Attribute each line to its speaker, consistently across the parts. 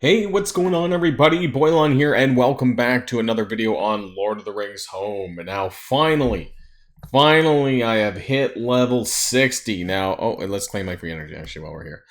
Speaker 1: Hey, what's going on, everybody? Boilon here, and welcome back to another video on Lord of the Rings Home. And now, finally, I have hit level 60. Now, and let's claim my free energy, actually, while we're here.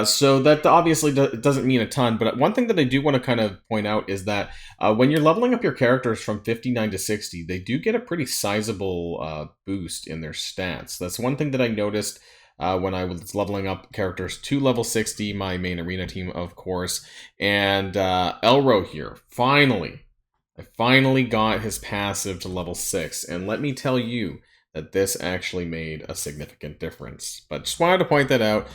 Speaker 1: So that obviously doesn't mean a ton, but one thing that I do want to kind of point out is that when you're leveling up your characters from 59 to 60, they do get a pretty sizable boost in their stats. That's one thing that I noticed when I was leveling up characters to level 60, my main arena team, of course. And Elro here, I finally got his passive to level 6. And let me tell you that this actually made a significant difference. But just wanted to point that out.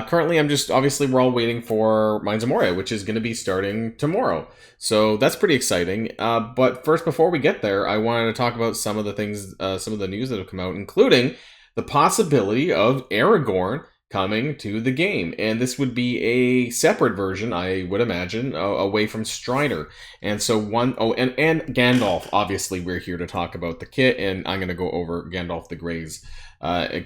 Speaker 1: Currently, obviously, we're all waiting for Mines of Moria, which is going to be starting tomorrow. So that's pretty exciting. But first, before we get there, I wanted to talk about some of the things, some of the news that have come out, including the possibility of Aragorn coming to the game. And this would be a separate version, I would imagine, away from Strider. And so and Gandalf, obviously, we're here to talk about the kit, and I'm going to go over Gandalf the Grey's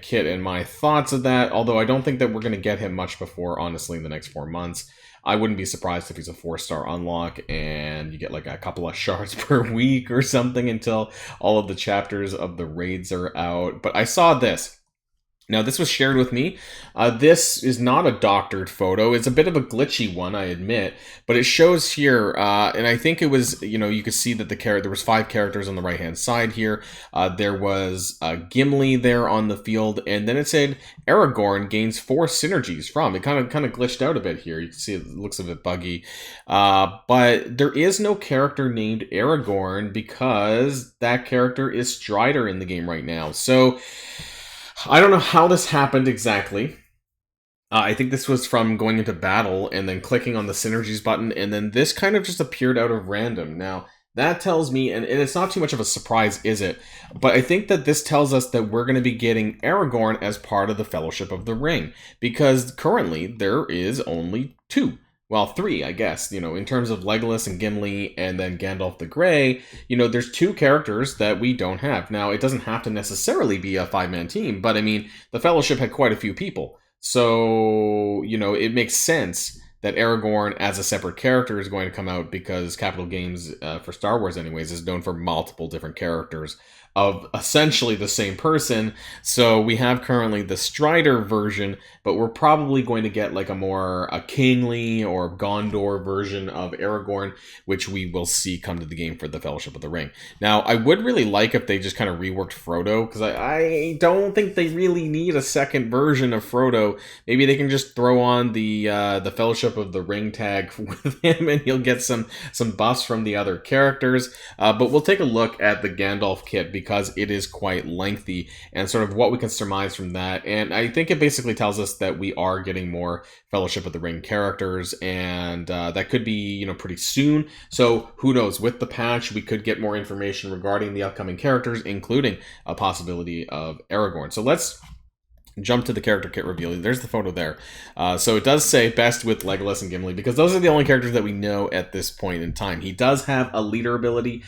Speaker 1: kit and my thoughts of that, although I don't think that we're going to get him much before, honestly, in the next 4 months. I wouldn't be surprised if he's a 4-star unlock and you get like a couple of shards per week or something until all of the chapters of the raids are out. But I saw this. Now, this was shared with me. This is not a doctored photo. It's a bit of a glitchy one, I admit, but it shows here, and I think it was, you could see that there was 5 characters on the right-hand side here. There was Gimli there on the field, and then it said Aragorn gains 4 synergies from. It kind of glitched out a bit here. You can see it looks a bit buggy, but there is no character named Aragorn because that character is Strider in the game right now. So I don't know how this happened exactly. I think this was from going into battle and then clicking on the synergies button, and then this kind of just appeared out of random. Now, that tells me, and it's not too much of a surprise, is it? But I think that this tells us that we're going to be getting Aragorn as part of the Fellowship of the Ring, because currently there is only 2. Well, 3, I guess, in terms of Legolas and Gimli and then Gandalf the Grey, there's 2 characters that we don't have. Now, it doesn't have to necessarily be a 5-man team, but I mean, the Fellowship had quite a few people. So, it makes sense that Aragorn as a separate character is going to come out because Capital Games, for Star Wars anyways, is known for multiple different characters of essentially the same person. So we have currently the Strider version, but we're probably going to get like a kingly or Gondor version of Aragorn, which we will see come to the game for the Fellowship of the Ring. Now, I would really like if they just kind of reworked Frodo, because I don't think they really need a second version of Frodo. Maybe they can just throw on the Fellowship of the Ring tag with him, and he'll get some buffs from the other characters. But we'll take a look at the Gandalf kit because it is quite lengthy and sort of what we can surmise from that. And I think it basically tells us that we are getting more Fellowship of the Ring characters, and that could be, pretty soon. So who knows? With the patch, we could get more information regarding the upcoming characters, including a possibility of Aragorn. So let's jump to the character kit reveal. There's the photo there. So it does say best with Legolas and Gimli because those are the only characters that we know at this point in time. He does have a leader ability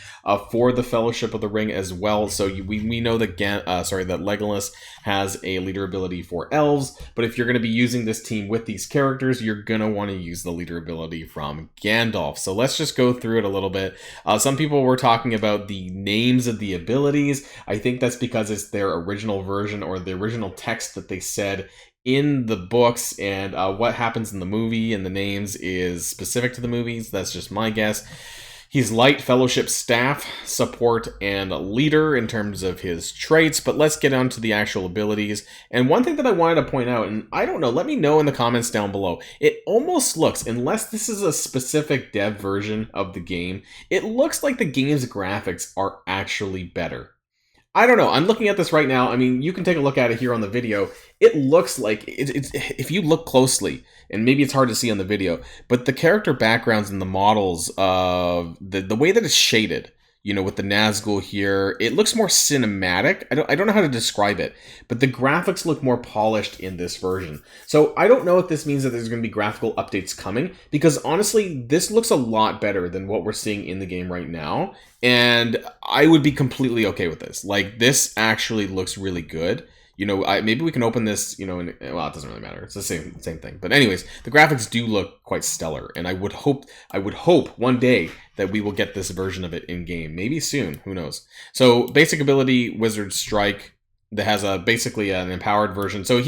Speaker 1: for the Fellowship of the Ring as well. So we know that that Legolas has a leader ability for elves. But if you're going to be using this team with these characters, you're going to want to use the leader ability from Gandalf. So let's just go through it a little bit. Some people were talking about the names of the abilities. I think that's because it's their original version or the original text that they said in the books, and what happens in the movie and the names is specific to the movies. That's just my guess. He's light, fellowship, staff, support, and leader in terms of his traits, but let's get on to the actual abilities. And one thing that I wanted to point out, and I don't know, let me know in the comments down below, it almost looks, unless this is a specific dev version of the game, it looks like the game's graphics are actually better. I don't know. I'm looking at this right now. I mean, you can take a look at it here on the video. It looks like it's if you look closely, and maybe it's hard to see on the video, but the character backgrounds and the models of the way that it's shaded, with the Nazgul here, it looks more cinematic. I don't know how to describe it, but the graphics look more polished in this version. So I don't know if this means that there's going to be graphical updates coming, because honestly, this looks a lot better than what we're seeing in the game right now. And I would be completely okay with this. Like, this actually looks really good. maybe we can open this, well, it doesn't really matter. It's the same thing. But anyways, the graphics do look quite stellar, and I would hope one day that we will get this version of it in game. Maybe soon, who knows? So basic ability, Wizard Strike, that has basically an empowered version. So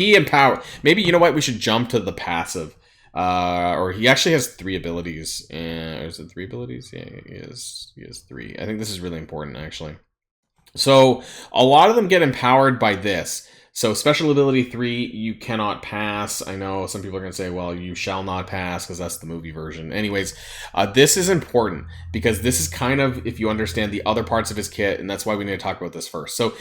Speaker 1: maybe, you know what, we should jump to the passive. Or he actually has 3 abilities. Is it 3 abilities? Yeah, he has 3. I think this is really important, actually. So a lot of them get empowered by this. So special ability 3, you cannot pass. I know some people are going to say, well, you shall not pass because that's the movie version. Anyways, this is important because this is kind of, if you understand the other parts of his kit, and that's why we need to talk about this first. So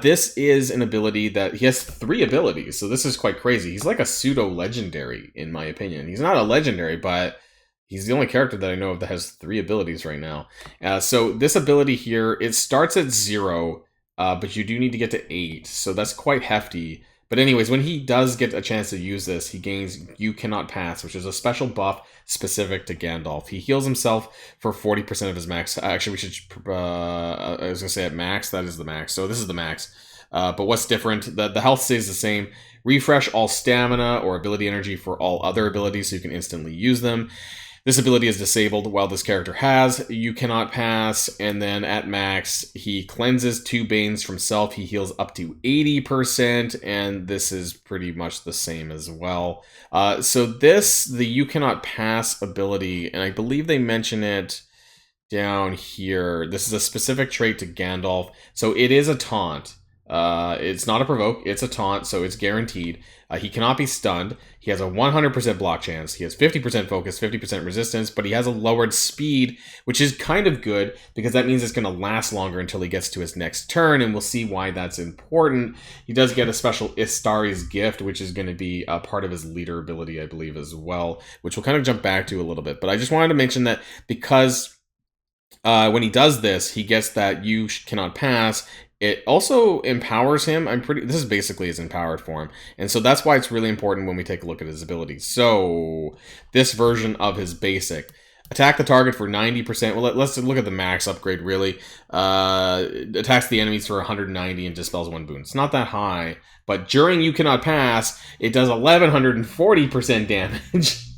Speaker 1: this is an ability that he has 3 abilities. So this is quite crazy. He's like a pseudo-legendary, in my opinion. He's not a legendary, but he's the only character that I know of that has 3 abilities right now. So this ability here, it starts at 0, but you do need to get to 8, so that's quite hefty. But anyways, when he does get a chance to use this, he gains You Cannot Pass, which is a special buff specific to Gandalf. He heals himself for 40% of his max. Actually, we should, I was going to say at max, that is the max. So this is the max. But what's different, the health stays the same. Refresh all stamina or ability energy for all other abilities so you can instantly use them. This ability is disabled while this character has You Cannot Pass, and then at max, he cleanses 2 Banes from self. He heals up to 80%, and this is pretty much the same as well. So the You Cannot Pass ability, and I believe they mention it down here. This is a specific trait to Gandalf, so it is a taunt. It's not a provoke, it's a taunt, so it's guaranteed. He cannot be stunned. He has a 100% block chance. He has 50% focus, 50% resistance, but he has a lowered speed, which is kind of good because that means it's going to last longer until he gets to his next turn, and we'll see why that's important. He does get a special Istari's Gift, which is going to be a part of his leader ability, I believe, as well, which we'll kind of jump back to a little bit. But I just wanted to mention that because when he does this, he gets that You Cannot Pass. It also empowers him. This is basically his empowered form. And so that's why it's really important when we take a look at his abilities. So this version of his basic. Attack the target for 90%. Well, let's look at the max upgrade, really. Attacks the enemies for 190 and dispels 1 boon. It's not that high. But during You Cannot Pass, it does 1140% damage.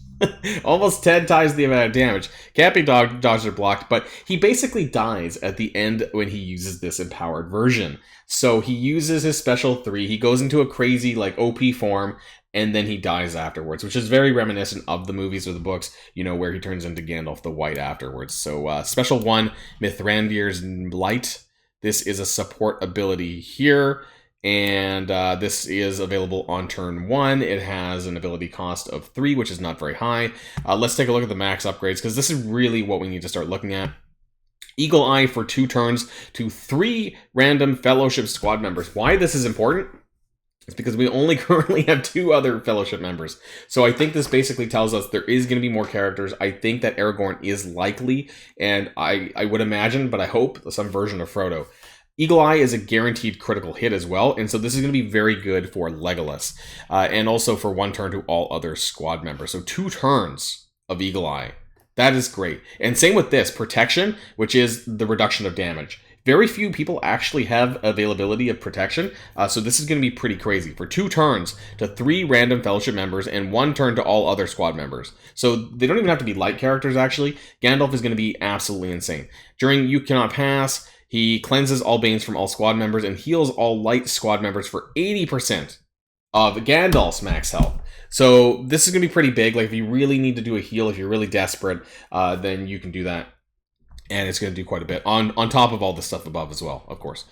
Speaker 1: Almost 10 times the amount of damage. Can't be dodged or blocked, but he basically dies at the end when he uses this empowered version. So he uses his special 3, he goes into a crazy like OP form, and then he dies afterwards, which is very reminiscent of the movies or the books, where he turns into Gandalf the White afterwards. So special 1, Mithrandir's Light. This is a support ability here. And this is available on turn 1. It has an ability cost of 3, which is not very high. Let's take a look at the max upgrades, because this is really what we need to start looking at. Eagle Eye for 2 turns to 3 random Fellowship squad members. Why this is important? It's because we only currently have 2 other Fellowship members. So I think this basically tells us there is going to be more characters. I think that Aragorn is likely, and I would imagine, but I hope, some version of Frodo. Eagle Eye is a guaranteed critical hit as well, and so this is going to be very good for Legolas, and also for 1 turn to all other squad members. So 2 turns of Eagle Eye. That is great. And same with this, Protection, which is the reduction of damage. Very few people actually have availability of Protection, so this is going to be pretty crazy. For 2 turns to 3 random Fellowship members and 1 turn to all other squad members. So they don't even have to be light characters, actually. Gandalf is going to be absolutely insane. During You Cannot Pass, he cleanses all Banes from all squad members and heals all light squad members for 80% of Gandalf's max health. So this is going to be pretty big. Like, if you really need to do a heal, if you're really desperate, then you can do that. And it's going to do quite a bit on top of all the stuff above as well, of course.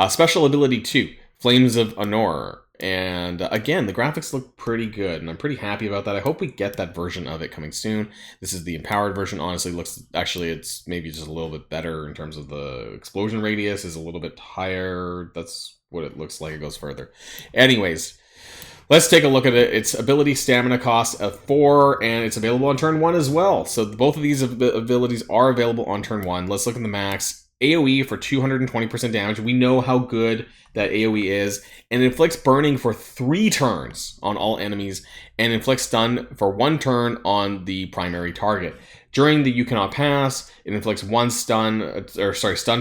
Speaker 1: Special ability 2, Flames of Anor. And again, the graphics look pretty good, and I'm pretty happy about that. I hope we get that version of it coming soon. This is the empowered version. Honestly, it's maybe just a little bit better in terms of the explosion radius is a little bit higher. That's what it looks like. It goes further. Anyways, let's take a look at it. Its ability stamina cost of 4, and it's available on turn 1 as well. So both of these abilities are available on turn 1. Let's look at the max. AoE for 220% damage. We know how good that AoE is, and inflicts burning for 3 turns on all enemies, and inflicts stun for 1 turn on the primary target. During the You Cannot Pass, it inflicts stun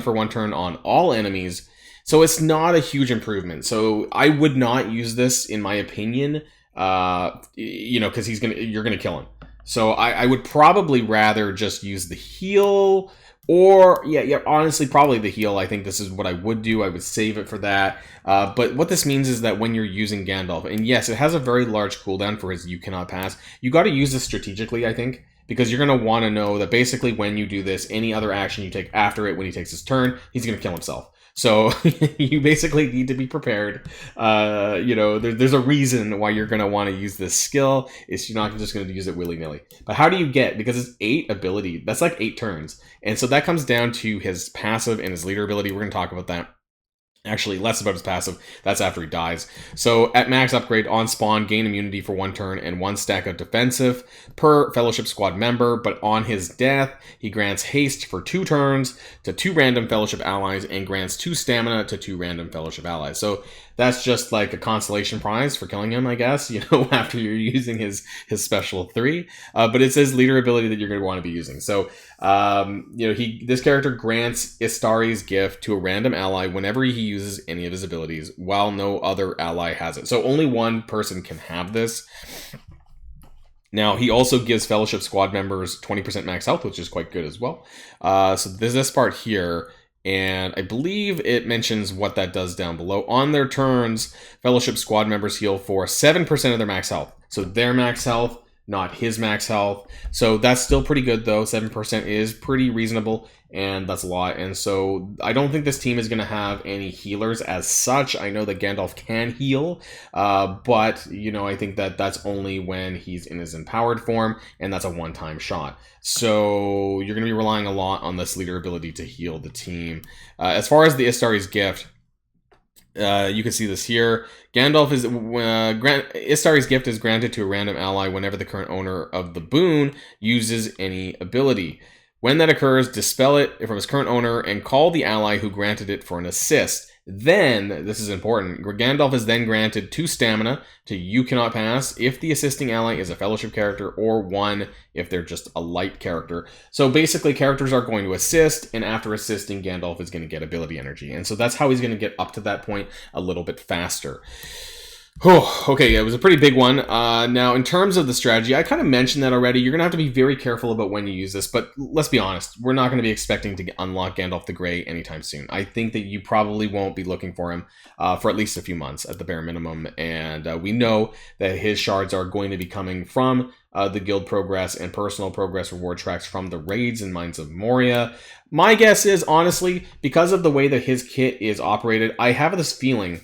Speaker 1: for 1 turn on all enemies. So it's not a huge improvement. So I would not use this, in my opinion, because you're gonna kill him. So I would probably rather just use the heal, or yeah, honestly, probably the heal. I think this is what I would do. I would save it for that. But what this means is that when you're using Gandalf, and yes, it has a very large cooldown for his You Cannot Pass, you got to use this strategically, I think, because you're going to want to know that basically when you do this, any other action you take after it, when he takes his turn, he's going to kill himself. So you basically need to be prepared. There's a reason why you're going to want to use this skill. You're not just going to use it willy-nilly. But how do you get? Because it's 8 ability. That's like 8 turns. And so that comes down to his passive and his leader ability. We're going to talk about that. Actually, less about his passive. That's after he dies. So, at max upgrade, on spawn, gain immunity for 1 turn and 1 stack of defensive per Fellowship Squad member. But on his death, he grants haste for 2 turns to 2 random Fellowship allies and grants 2 stamina to 2 random Fellowship allies. So, that's just like a consolation prize for killing him, I guess, after you're using his special 3. But it's his leader ability that you're going to want to be using. So, this character grants Istari's gift to a random ally whenever he uses any of his abilities, while no other ally has it. So only one person can have this. Now, he also gives Fellowship Squad members 20% max health, which is quite good as well. So there's this part here, and I believe it mentions what that does down below. On their turns, Fellowship Squad members heal for 7% of their max health. So their max health, not his max health. So that's still pretty good, though. 7% is pretty reasonable, and that's a lot. And so I don't think this team is going to have any healers as such. I know that Gandalf can heal, but, I think that that's only when he's in his empowered form, and that's a one-time shot. So you're going to be relying a lot on this leader ability to heal the team. As far as the Istari's gift, you can see this here. Gandalf is Istari's gift is granted to a random ally whenever the current owner of the boon uses any ability. When that occurs, dispel it from his current owner and call the ally who granted it for an assist. Then, this is important, Gandalf is then granted 2 stamina to You Cannot Pass if the assisting ally is a Fellowship character, or 1 if they're just a light character. So basically, characters are going to assist, and after assisting, Gandalf is going to get ability energy. And so that's how he's going to get up to that point a little bit faster. Oh, okay, it was a pretty big one. Now, in terms of the strategy, I kind of mentioned that already. You're going to have to be very careful about when you use this, but let's be honest. We're not going to be expecting to unlock Gandalf the Grey anytime soon. I think that you probably won't be looking for him for at least a few months at the bare minimum, and we know that his shards are going to be coming from the guild progress and personal progress reward tracks from the raids in Mines of Moria. My guess is, honestly, because of the way that his kit is operated, I have this feeling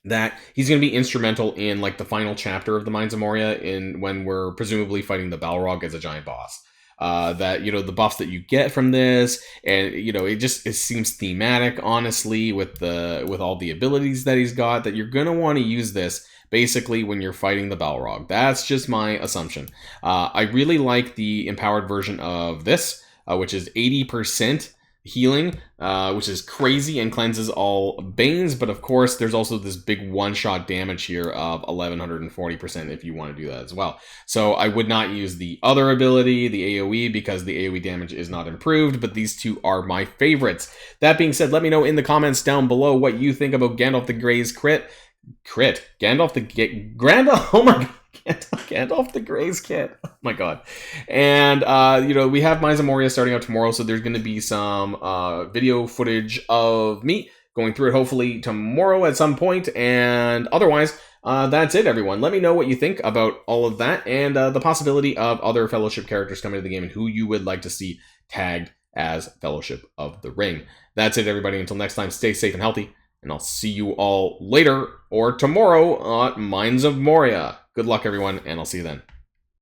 Speaker 1: that he's going to be instrumental in like the final chapter of the Mines of Moria when we're presumably fighting the Balrog as a giant boss. The buffs that you get from this, and it seems thematic, honestly, with all the abilities that he's got, that you're going to want to use this basically when you're fighting the Balrog. That's just my assumption. I really like the empowered version of this, which is 80% healing, which is crazy and cleanses all banes, but of course there's also this big one-shot damage here of 1140% if you want to do that as well. So I would not use the other ability, the AoE, because the AoE damage is not improved, but these two are my favorites. That being said, let me know in the comments down below what you think about Gandalf the Grey's Gandalf, oh my god, Gandalf the Grey's kit. Oh my god. And we have Mines of Moria starting out tomorrow, so there's going to be some video footage of me going through it hopefully tomorrow at some point. And otherwise, that's it, everyone. Let me know what you think about all of that, and the possibility of other Fellowship characters coming to the game and who you would like to see tagged as Fellowship of the Ring. That's it, everybody. Until next time, stay safe and healthy, and I'll see you all later or tomorrow at Mines of Moria. Good luck, everyone, and I'll see you then.